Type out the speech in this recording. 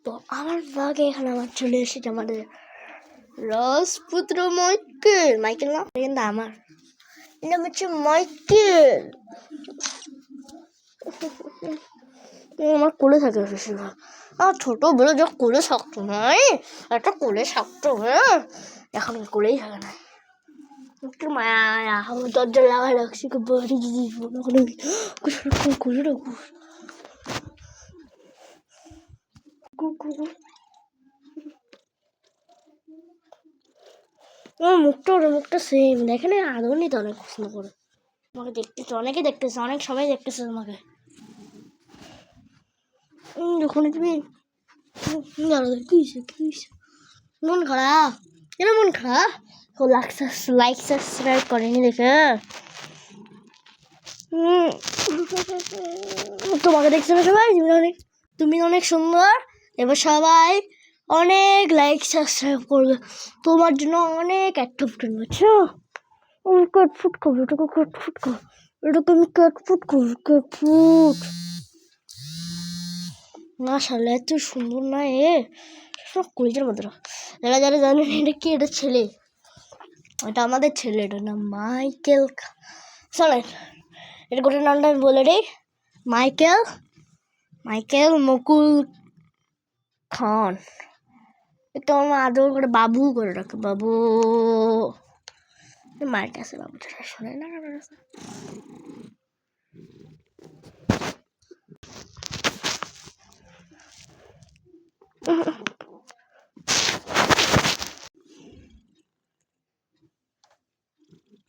তো আমার ব্লগে এখানে আমার চলে এসেছে আমাদের রাজপুত্র মাইকেল। মাইকেল না, কিন্তু আমার নাম হচ্ছে মাইকেল। আমার কোলে থাকে বেশিরভাগ। আর ছোট বেলা যা কোলে থাকতো নাই, একটা কোলে থাকতো, হ্যাঁ এখন কোলেই থাকে না। একটু মায়া আমার দরজা লাগাই রাখছি, বাড়ি দিদি কোলে রাখবো। আমার মুখটা সেম দেখে না, আদর নিতে অনেক পছন্দ করে। আমাকে দেখতেছে, অনেকে দেখতেছে, অনেক সবাই দেখতেছে তোমাকে। যখন তুমি মন খারাপ, কেন মন খারাপ? লাইক সাবস্ক্রাইব করেনি দেখে। তোমাকে দেখছে না সবাই, তুমি অনেক সুন্দর। এবার সবাই অনেক লাইক সাবস্ক্রাইব করবে, তোমার জন্য অনেক অ্যাক্টিভ বুঝছো। কাটফুট খাবো, এটাকে কাটফুট খাবো, এটাকে আমি কাটফুট খাবো, কাটফুট। মাশাআল্লাহ এত সুন্দর না এ, সব কলেজের মতো। যারা যারা জানেন এটা কি, এটা ছেলে, এটা আমাদের ছেলে, এটার নাম মাইকেল। চলেন এটা গোটা নামটা আমি বলে দিই, মাইকেল মুকুল খান। একটু আমার আদর করে বাবু করে রাখে, বাবু। মায়ের কাছে বাবু শোনে না।